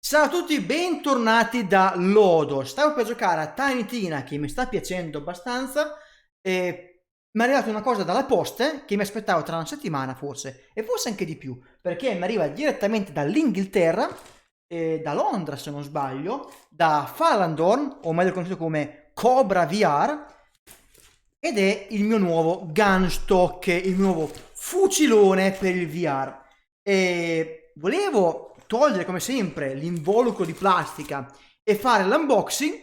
Ciao a tutti, bentornati da Lodo. Stavo per giocare a Tiny Tina che mi sta piacendo abbastanza e mi è arrivata una cosa dalla posta che mi aspettavo tra una settimana forse e forse anche di più perché mi arriva direttamente dall'Inghilterra, da Londra se non sbaglio, da Falandorn o meglio conosciuto come Cobra VR ed è il mio nuovo gunstock, il mio nuovo fucilone per il VR. E volevo togliere come sempre l'involucro di plastica e fare l'unboxing,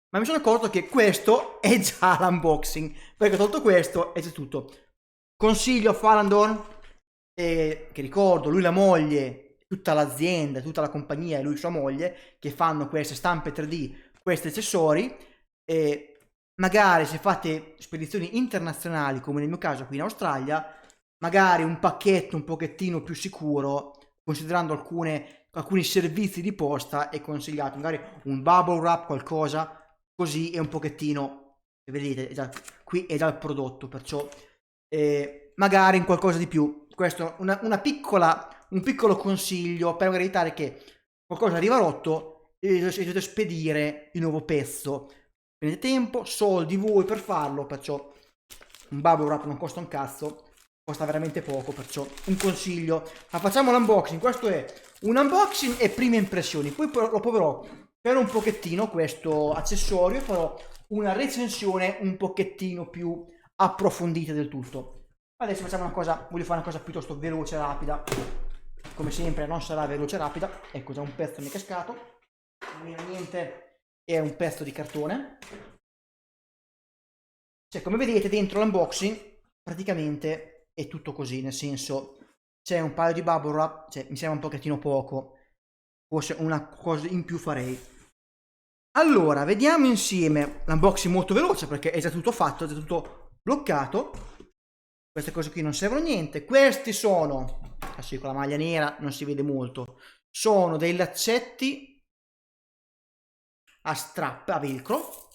ma mi sono accorto che questo è già l'unboxing, perché ho tolto questo e c'è tutto. Consiglio a Falandorn, che ricordo lui, la moglie, tutta l'azienda, tutta la compagnia e lui sua moglie che fanno queste stampe 3D, questi accessori, e magari se fate spedizioni internazionali come nel mio caso qui in Australia, magari un pacchetto un pochettino più sicuro, considerando alcuni servizi di posta, è consigliato magari un bubble wrap, qualcosa così è un pochettino, vedete, qui è già il prodotto, perciò magari in qualcosa di più. Questo una piccola, un piccolo consiglio per evitare che qualcosa arriva rotto e dovete spedire il nuovo pezzo. Prendete tempo, soldi voi per farlo, perciò un bubble wrap non costa un cazzo, costa veramente poco, perciò un consiglio. Ma facciamo l'unboxing, questo è un unboxing e prime impressioni, poi lo proverò per un pochettino questo accessorio, farò una recensione un pochettino più approfondita del tutto. Adesso facciamo una cosa, voglio fare una cosa piuttosto veloce e rapida, come sempre non sarà veloce e rapida. Ecco, già un pezzo mi è cascato, non è niente, è un pezzo di cartone. Cioè, come vedete dentro l'unboxing praticamente è tutto così, nel senso c'è un paio di bubble wrap, cioè mi sembra un pochettino poco, forse una cosa in più farei. Allora, vediamo insieme l'unboxing molto veloce perché è già tutto fatto, è già tutto bloccato. Queste cose qui non servono a niente. Questi sono, adesso con la maglia nera non si vede molto, sono dei laccetti a strap, a velcro.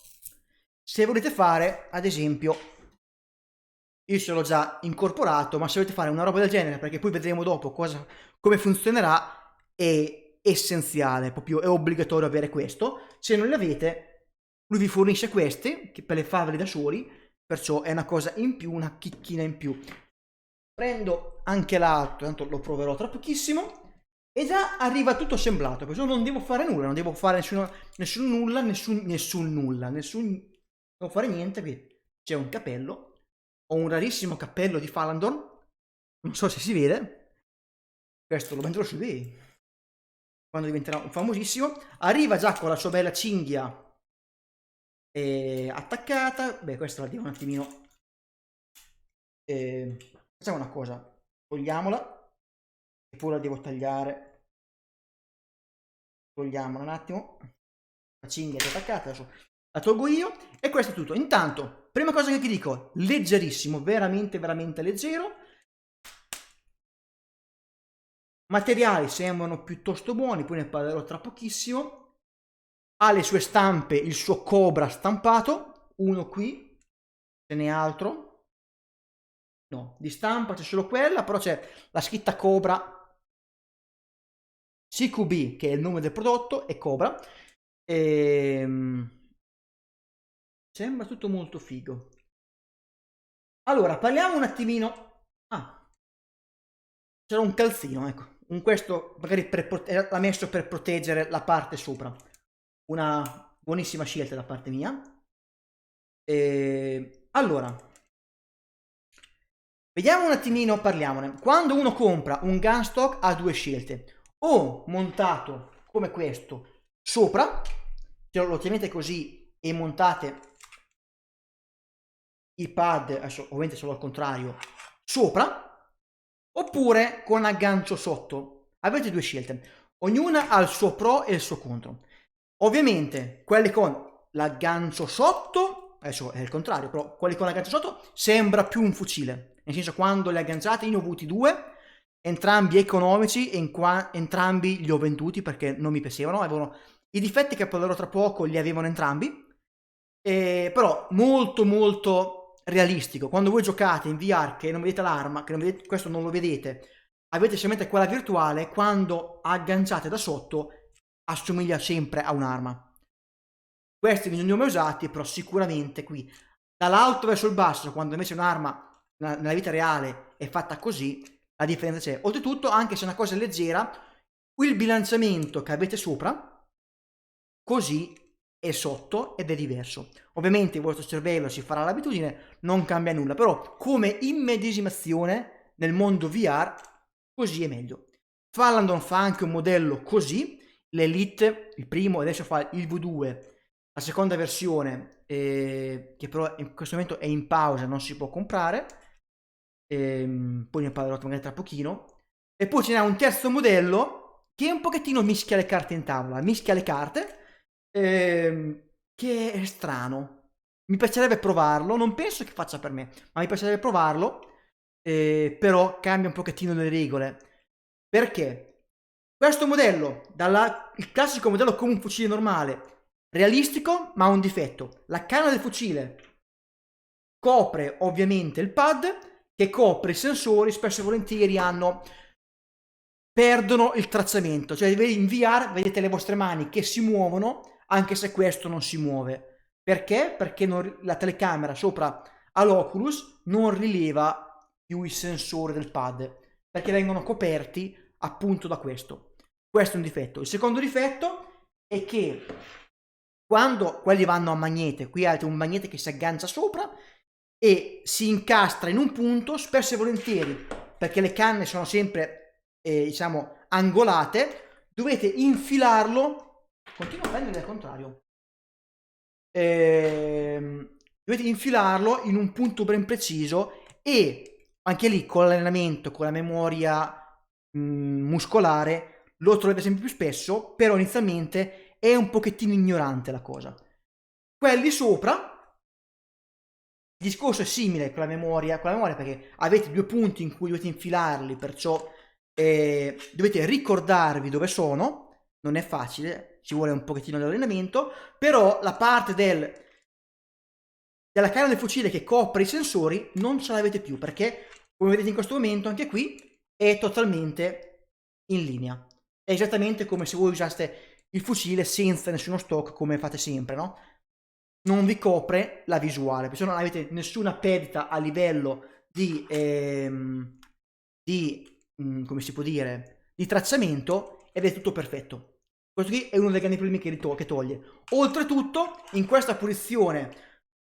Se volete fare, ad esempio, io ce l'ho già incorporato, ma se volete fare una roba del genere, perché poi vedremo dopo come funzionerà, è essenziale, proprio è obbligatorio avere questo. Se non li avete, lui vi fornisce questi per farveli da soli, perciò è una cosa in più, una chicchina in più. Prendo anche l'altro, tanto lo proverò tra pochissimo. E già arriva tutto assemblato, perciò non devo fare nulla, non devo fare nessun nulla, non devo fare niente. C'è un cappello, ho un rarissimo cappello di Falandorn, non so se si vede, questo lo venderò su eBay quando diventerà un famosissimo. Arriva già con la sua bella cinghia attaccata. Beh, questa la devo un attimino, facciamo una cosa, togliamola e poi la devo tagliare. Togliamola un attimo, la cinghia è attaccata, adesso la tolgo io e questo è tutto. Intanto, prima cosa che ti dico, leggerissimo, veramente veramente leggero. Materiali sembrano piuttosto buoni, poi ne parlerò tra pochissimo. Ha le sue stampe, il suo Cobra stampato, uno qui, ce n'è altro. No, di stampa c'è solo quella, però c'è la scritta Cobra CQB, che è il nome del prodotto, è Cobra. Sembra tutto molto figo. Allora, parliamo un attimino. Ah, c'era un calzino, ecco. Questo magari l'ha messo per proteggere la parte sopra. Una buonissima scelta da parte mia. Allora, vediamo un attimino, parliamone. Quando uno compra un gunstock ha due scelte. O montato come questo sopra, cioè lo tenete così e montate il pad, adesso ovviamente solo al contrario, sopra, oppure con aggancio sotto. Avete due scelte, ognuna ha il suo pro e il suo contro. Ovviamente quelli con l'aggancio sotto, adesso è il contrario, però quelli con l'aggancio sotto sembra più un fucile, nel senso quando li agganciate, io ne ho avuti due, entrambi economici e entrambi li ho venduti perché non mi piacevano, avevano i difetti che parlerò tra poco, li avevano entrambi, però molto molto realistico. Quando voi giocate in VR che non vedete l'arma, che non vedete, questo non lo vedete, avete solamente quella virtuale, quando agganciate da sotto assomiglia sempre a un'arma. Questi non li ho mai usati, però sicuramente qui dall'alto verso il basso, quando invece un'arma nella vita reale è fatta così, la differenza c'è. Oltretutto, anche se è una cosa leggera, il bilanciamento che avete sopra, così è sotto ed è diverso. Ovviamente il vostro cervello si farà l'abitudine, non cambia nulla, però come immedesimazione nel mondo VR, così è meglio. Falandon fa anche un modello così, l'Elite, il primo, adesso fa il V2, la seconda versione, che però in questo momento è in pausa, non si può comprare, poi ne parlerò magari tra pochino. E poi ce n'è un terzo modello che un pochettino mischia le carte in tavola, mischia le carte, che è strano. Mi piacerebbe provarlo, non penso che faccia per me, ma mi piacerebbe provarlo, però cambia un pochettino le regole. Perché? Questo modello, il classico modello come un fucile normale, realistico, ma ha un difetto. La canna del fucile copre ovviamente il pad, che copre i sensori, spesso e volentieri perdono il tracciamento, cioè in VR vedete le vostre mani che si muovono anche se questo non si muove. Perché? Perché la telecamera sopra all'Oculus non rileva più i sensori del pad, perché vengono coperti appunto da questo. Questo è un difetto. Il secondo difetto è che quando quelli vanno a magnete, qui avete un magnete che si aggancia sopra e si incastra in un punto, spesso e volentieri, perché le canne sono sempre, diciamo, angolate, dovete infilarlo, continuo a prendere al contrario, dovete infilarlo in un punto ben preciso e anche lì con l'allenamento, con la memoria muscolare, lo troverete sempre più spesso, però inizialmente è un pochettino ignorante la cosa. Quelli sopra, il discorso è simile con la memoria perché avete due punti in cui dovete infilarli, perciò dovete ricordarvi dove sono, non è facile, ci vuole un pochettino di allenamento, però la parte della canna del fucile che copre i sensori non ce l'avete più, perché come vedete in questo momento anche qui è totalmente in linea. È esattamente come se voi usaste il fucile senza nessuno stock, come fate sempre, no? Non vi copre la visuale, perciò non avete nessuna perdita a livello come si può dire, di tracciamento, ed è tutto perfetto. Questo qui è uno dei grandi problemi che toglie. Oltretutto, in questa posizione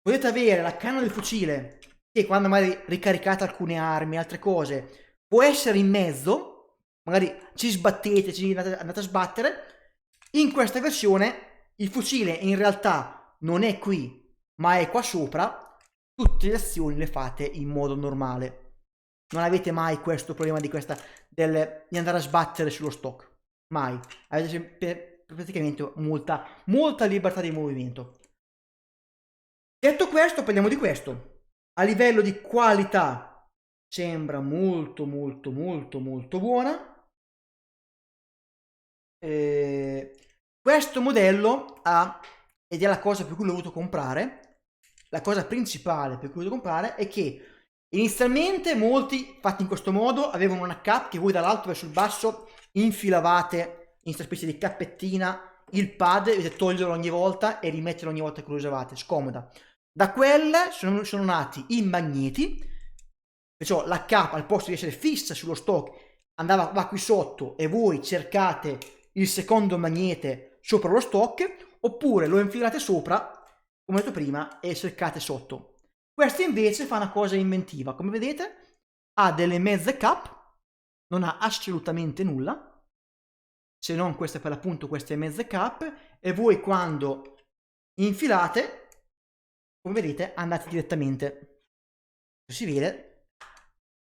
potete avere la canna del fucile che quando magari ricaricate alcune armi, altre cose, può essere in mezzo, magari ci sbattete, andate a sbattere. In questa versione il fucile in realtà non è qui, ma è qua sopra. Tutte le azioni le fate in modo normale. Non avete mai questo problema di andare a sbattere sullo stock. Mai. Avete praticamente molta libertà di movimento. Detto questo, parliamo di questo. A livello di qualità sembra molto buona. Questo modello ha, ed è la cosa per cui l'ho voluto comprare, la cosa principale per cui l'ho voluto comprare è che inizialmente molti fatti in questo modo avevano una cap che voi dall'alto verso il basso infilavate in questa specie di cappettina il pad, dovete toglierlo ogni volta e rimetterlo ogni volta che lo usavate, scomoda. Da quelle sono nati i magneti, perciò la cap al posto di essere fissa sullo stock va qui sotto e voi cercate il secondo magnete sopra lo stock, oppure lo infilate sopra, come ho detto prima, e cercate sotto. Questo invece fa una cosa inventiva, come vedete ha delle mezze cap, non ha assolutamente nulla, se non queste per l'appunto queste mezze cap, e voi quando infilate, come vedete, andate direttamente, si vede,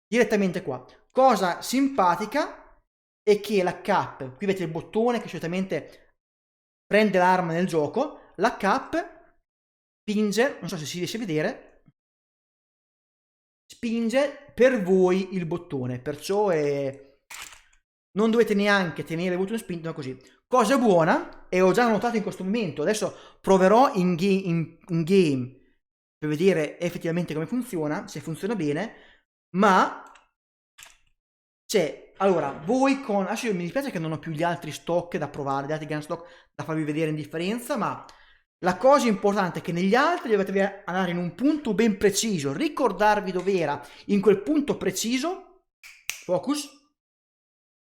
direttamente qua. Cosa simpatica è che la cap, qui vedete il bottone che solitamente prende l'arma nel gioco, la cap spinge, non so se si riesce a vedere, spinge per voi il bottone, perciò non dovete neanche tenere il bottone spinto, ma così. Cosa buona, e ho già notato in questo momento, adesso proverò in game per vedere effettivamente come funziona, se funziona bene, ma c'è allora, voi con... Adesso mi dispiace che non ho più gli altri stock da provare, gli altri gun stock da farvi vedere in differenza, ma la cosa importante è che negli altri dovete andare in un punto ben preciso, ricordarvi dove era in quel punto preciso, focus,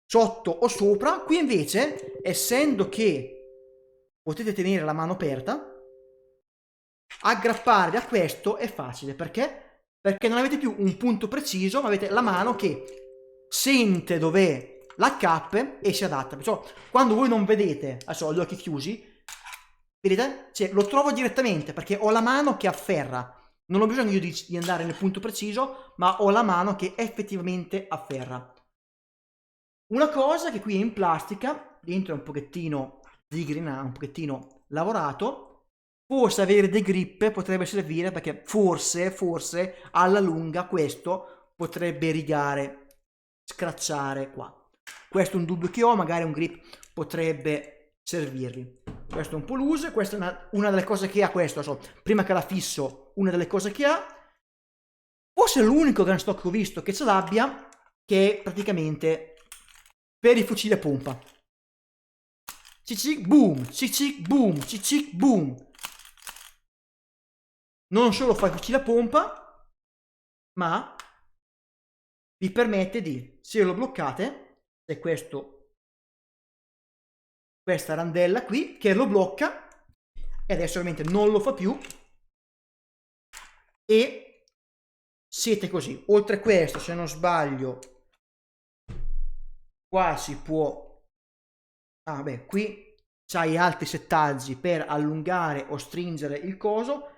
sotto o sopra. Qui invece, essendo che potete tenere la mano aperta, aggrapparvi a questo è facile. Perché? Perché non avete più un punto preciso, ma avete la mano che sente dov'è l'accappe e si adatta. Perciò quando voi non vedete, adesso ho gli occhi chiusi, vedete? Cioè, lo trovo direttamente perché ho la mano che afferra. Non ho bisogno di andare nel punto preciso, ma ho la mano che effettivamente afferra. Una cosa che qui è in plastica, dentro è un pochettino zigrinato, un pochettino lavorato, forse avere dei grip potrebbe servire perché forse alla lunga questo potrebbe rigare, scratchare qua. Questo è un dubbio che ho, magari un grip potrebbe servirvi. Questo è un po' loose, questa è una delle cose che ha questo, so, prima che la fisso, una delle cose che ha. Forse è l'unico gun stock che ho visto che ce l'abbia, che è praticamente per i fucili a pompa. Cic boom, cic boom, cic boom. Non solo fa il fucile a pompa, ma vi permette di, se lo bloccate, se questa randella qui che lo blocca, e adesso ovviamente non lo fa più, e siete così. Oltre a questo, se non sbaglio, qua si può, qui c'hai altri settaggi per allungare o stringere il coso.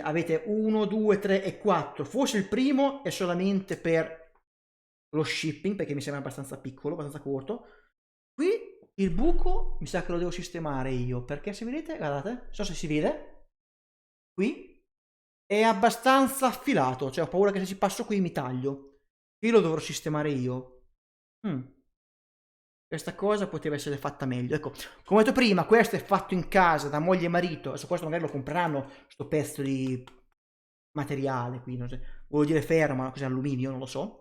Avete 1, 2, 3 e 4. Forse il primo è solamente per lo shipping, perché mi sembra abbastanza piccolo, abbastanza corto. Qui il buco mi sa che lo devo sistemare io, perché se vedete, guardate, non so se si vede, qui è abbastanza affilato, cioè ho paura che se ci passo qui mi taglio. Qui lo dovrò sistemare io. Questa cosa poteva essere fatta meglio. Ecco, come ho detto prima, questo è fatto in casa da moglie e marito. Adesso questo magari lo compreranno, sto pezzo di materiale qui, non so, volevo dire ferro, ma cos'è, alluminio, non lo so.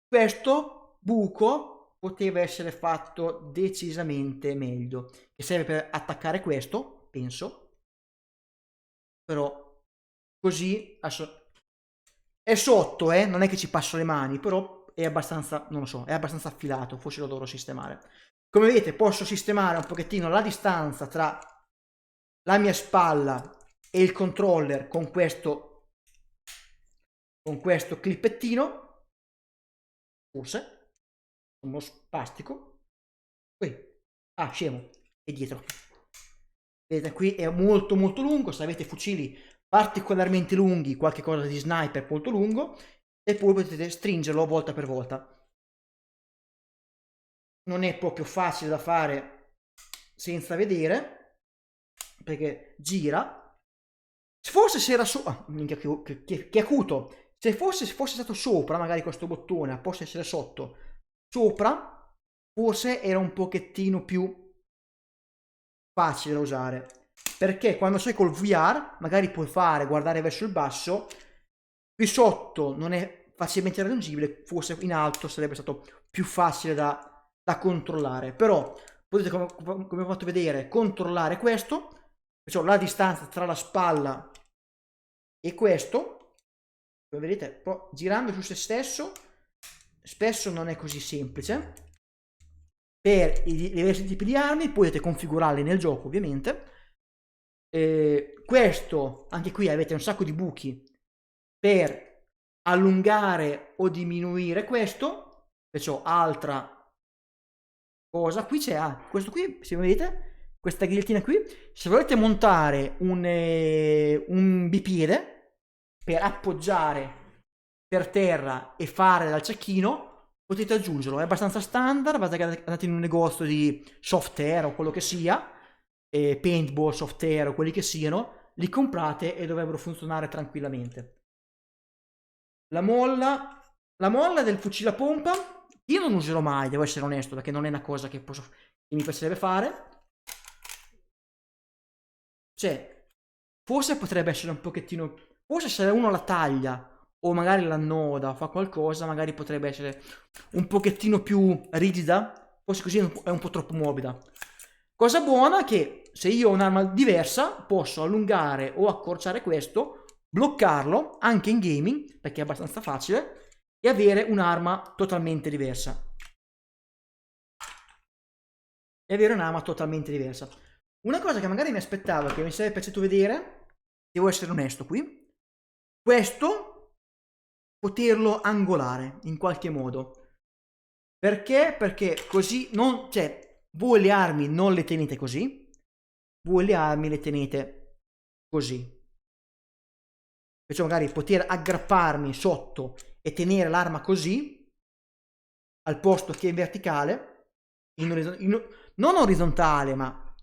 Questo buco poteva essere fatto decisamente meglio, che serve per attaccare questo, penso. Però così adesso è sotto, non è che ci passo le mani, però è abbastanza, non lo so, è abbastanza affilato, forse lo dovrò sistemare. Come vedete posso sistemare un pochettino la distanza tra la mia spalla e il controller con questo clipettino, forse, uno spastico, qui, scemo, e dietro. Vedete, qui è molto lungo, se avete fucili particolarmente lunghi, qualche cosa di sniper molto lungo, e poi potete stringerlo volta per volta. Non è proprio facile da fare senza vedere, perché gira. Forse se era minchia, che acuto. Se fosse stato sopra, magari questo bottone, possa essere sotto, sopra, forse era un pochettino più facile da usare. Perché quando sei col VR, magari puoi guardare verso il basso, qui sotto non è facilmente raggiungibile, forse in alto sarebbe stato più facile da controllare. Però potete, come ho fatto vedere, controllare questo, perciò la distanza tra la spalla e questo, come vedete, girando su se stesso, spesso non è così semplice. Per i diversi tipi di armi potete configurarli nel gioco, ovviamente. Questo, anche qui avete un sacco di buchi per allungare o diminuire questo, perciò altra cosa. Qui c'è questo qui, se vedete, questa ghigliettina qui. Se volete montare un bipiede per appoggiare per terra e fare dal cecchino, potete aggiungerlo, è abbastanza standard. Basta che andate in un negozio di soft air o quello che sia, paintball, soft air o quelli che siano, li comprate e dovrebbero funzionare tranquillamente. La molla del fucile a pompa io non userò mai, devo essere onesto, perché non è una cosa che mi piacerebbe fare. Cioè, forse potrebbe essere un pochettino, forse se uno la taglia o magari l'annoda, fa qualcosa, magari potrebbe essere un pochettino più rigida, forse così è un po' troppo morbida. Cosa buona è che se io ho un'arma diversa posso allungare o accorciare questo, bloccarlo anche in gaming, perché è abbastanza facile, e avere un'arma totalmente diversa. Una cosa che magari mi aspettavo, che mi sarebbe piaciuto vedere, devo essere onesto qui, questo poterlo angolare in qualche modo. Perché? Perché così non, cioè, voi le armi non le tenete così, voi le armi le tenete così. Perciò magari poter aggrapparmi sotto e tenere l'arma così, al posto che in verticale, non orizzontale, ma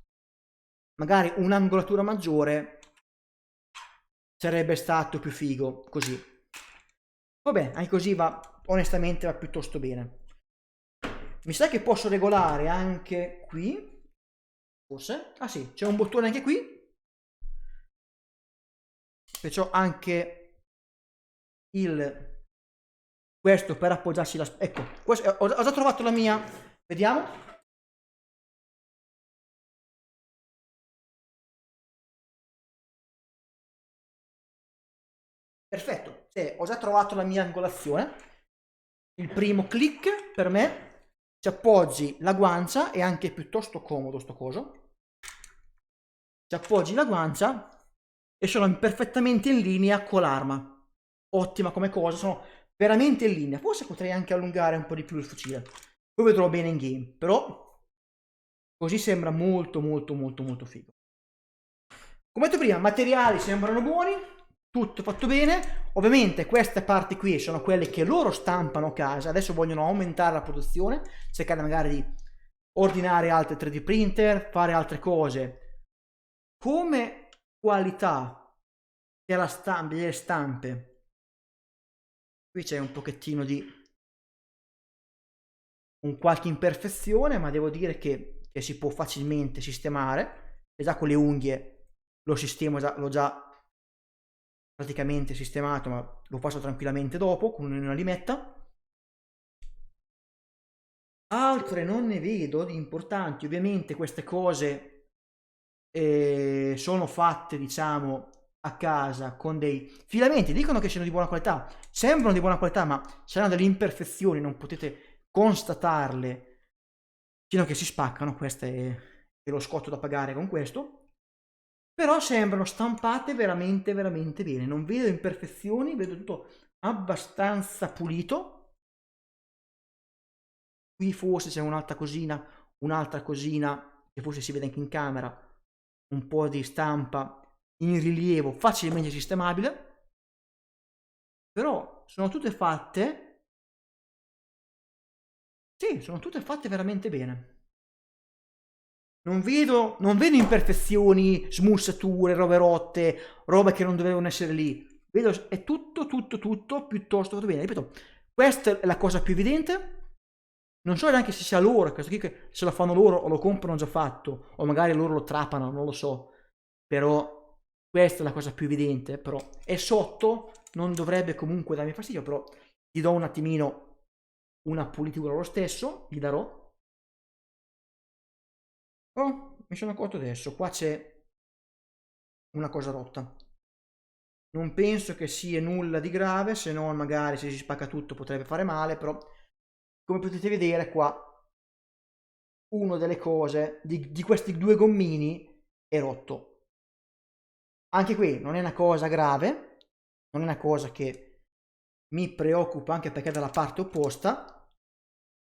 magari un'angolatura maggiore, sarebbe stato più figo così. Vabbè, anche così va, onestamente va piuttosto bene. Mi sa che posso regolare anche qui, forse? Ah sì, c'è un bottone anche qui. Perciò anche questo per appoggiarsi la... Ecco, ho già trovato la mia. Vediamo. Perfetto, ho già trovato la mia angolazione. Il primo click per me, ci appoggi la guancia, è anche piuttosto comodo sto coso. Ci appoggi la guancia e sono perfettamente in linea con l'arma. Ottima come cosa, sono veramente in linea. Forse potrei anche allungare un po' di più il fucile. Poi vedrò bene in game, però così sembra molto molto molto molto figo. Come detto prima, materiali sembrano buoni, tutto fatto bene. Ovviamente queste parti qui sono quelle che loro stampano a casa, adesso vogliono aumentare la produzione, cercare magari di ordinare altri 3D printer, fare altre cose. Come qualità delle stampe, qui c'è un pochettino di qualche imperfezione, ma devo dire che si può facilmente sistemare, e già con le unghie lo sistemo, l'ho già praticamente sistemato, ma lo faccio tranquillamente dopo con una limetta. Altre non ne vedo di importanti. Ovviamente queste cose sono fatte, diciamo, a casa con dei filamenti. Dicono che siano di buona qualità, sembrano di buona qualità, ma se hanno delle imperfezioni non potete constatarle fino a che si spaccano. Questo è lo scotto da pagare con questo. Però sembrano stampate veramente veramente bene, non vedo imperfezioni, vedo tutto abbastanza pulito. Qui forse c'è un'altra cosina che forse si vede anche in camera, un po' di stampa in rilievo facilmente sistemabile, però sono tutte fatte, sì, sono tutte fatte veramente bene. Non vedo imperfezioni, smussature, robe rotte, robe che non dovevano essere lì. Vedo, è tutto piuttosto fatto bene. Ripeto, questa è la cosa più evidente. Non so neanche se sia loro, questo qui che se lo fanno loro o lo comprano già fatto, o magari loro lo trapano, non lo so. Però questa è la cosa più evidente, però. E sotto non dovrebbe comunque darmi fastidio, però gli do un attimino una pulitura lo stesso, gli darò. Oh, mi sono accorto adesso, qua c'è una cosa rotta. Non penso che sia nulla di grave, se no magari se si spacca tutto potrebbe fare male, però come potete vedere qua una delle cose di questi due gommini è rotto. Anche qui non è una cosa grave, non è una cosa che mi preoccupa, anche perché è dalla parte opposta,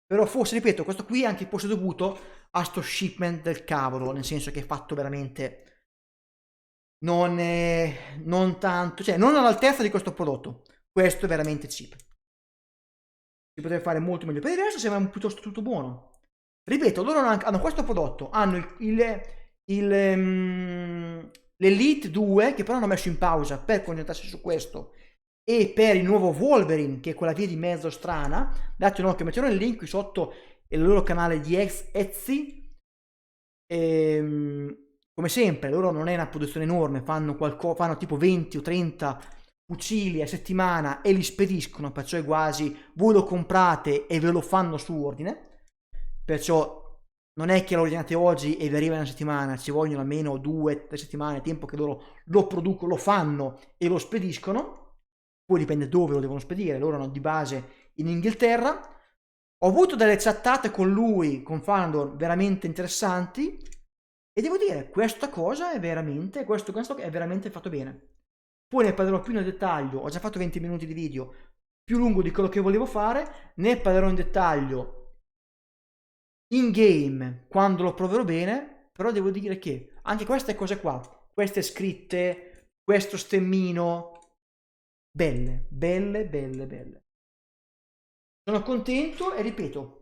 però forse, ripeto, questo qui è anche forse dovuto a sto shipment del cavolo, nel senso che è fatto veramente non tanto, cioè non all'altezza di questo prodotto. Questo è veramente cheap. Si potrebbe fare molto meglio. Per il resto sembra piuttosto tutto buono. Ripeto, loro hanno questo prodotto, hanno l'Elite 2 che però hanno messo in pausa per concentrarsi su questo, e per il nuovo Wolverine, che è quella via di mezzo strana. Date un occhio, metterò il link qui sotto il loro canale di Etsy. Come sempre, loro non è una produzione enorme, fanno tipo 20 o 30 fucili a settimana e li spediscono, perciò è quasi voi lo comprate e ve lo fanno su ordine, perciò non è che lo ordinate oggi e vi arriva in una settimana, ci vogliono almeno 2-3 settimane, tempo che loro lo producono, lo fanno e lo spediscono, poi dipende dove lo devono spedire, loro hanno di base in Inghilterra. Ho avuto delle chattate con lui, con Falandor, veramente interessanti, e devo dire, questa cosa è veramente, questo è veramente fatto bene. Poi ne parlerò più nel dettaglio, ho già fatto 20 minuti di video, più lungo di quello che volevo fare, ne parlerò in dettaglio in game quando lo proverò bene, però devo dire che anche queste cose qua, queste scritte, questo stemmino, belle, belle, belle, belle. Sono contento e ripeto,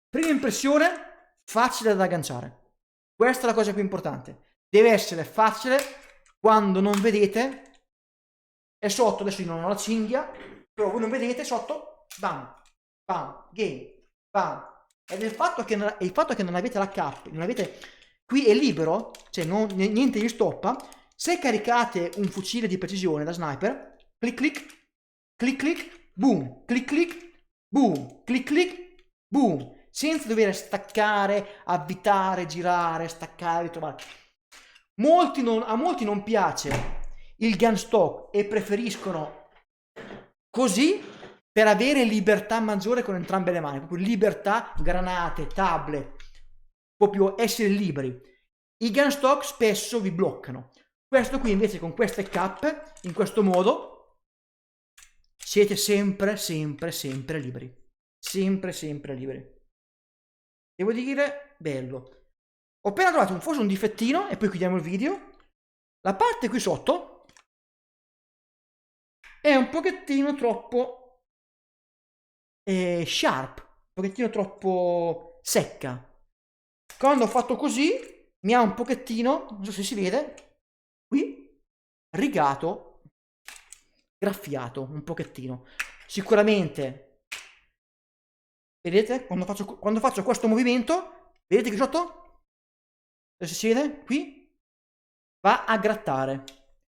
prima impressione, facile da agganciare. Questa è la cosa più importante. Deve essere facile quando non vedete, è sotto, adesso io non ho la cinghia, però voi non vedete, sotto, bam, bam, game, bam. Ed il fatto che non avete la cap, non avete, qui è libero, cioè niente vi stoppa, se caricate un fucile di precisione da sniper, clic clic, clic clic, boom, clic clic, boom, clic clic, boom, senza dover staccare, avvitare, girare, staccare, ritrovare. A molti non piace il gun stock e preferiscono così per avere libertà maggiore con entrambe le mani, proprio libertà, granate, tablet, proprio essere liberi. I gun stock spesso vi bloccano. Questo qui invece con queste cappe, in questo modo, siete sempre, sempre, sempre liberi. Sempre, sempre liberi. Devo dire, bello. Ho appena trovato forse un difettino, e poi chiudiamo il video. La parte qui sotto è un pochettino troppo sharp, un pochettino troppo secca. Quando ho fatto così mi ha un pochettino, non so se si vede, qui rigato, graffiato un pochettino. Sicuramente, vedete, quando faccio questo movimento, vedete qui sotto? Se si vede, qui va a grattare.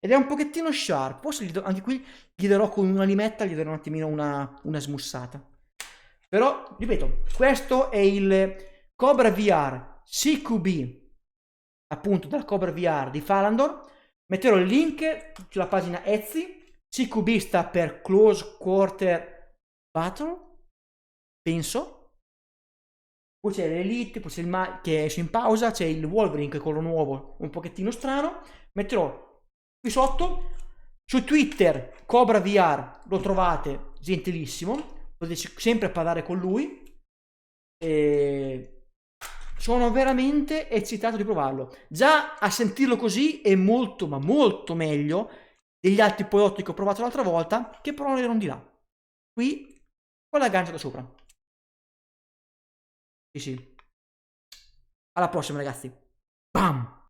Ed è un pochettino sharp, forse anche qui gli darò con una limetta, gli darò un attimino una smussata. Però, ripeto, questo è il Cobra VR CQB, appunto dalla Cobra VR di Falandor. Metterò il link sulla pagina Etsy. CQB sta per Close Quarter Battle, penso. Poi c'è l'Elite, poi c'è il che è in pausa, c'è il Wolverine che è quello nuovo, un pochettino strano. Metterò qui sotto. Su Twitter Cobra VR lo trovate, gentilissimo, potete sempre parlare con lui. E sono veramente eccitato di provarlo. Già a sentirlo così è molto, ma molto meglio degli altri prodotti che ho provato l'altra volta, che però erano di là. Qui con l'aggancio da sopra. Sì, sì. Alla prossima, ragazzi. Bam!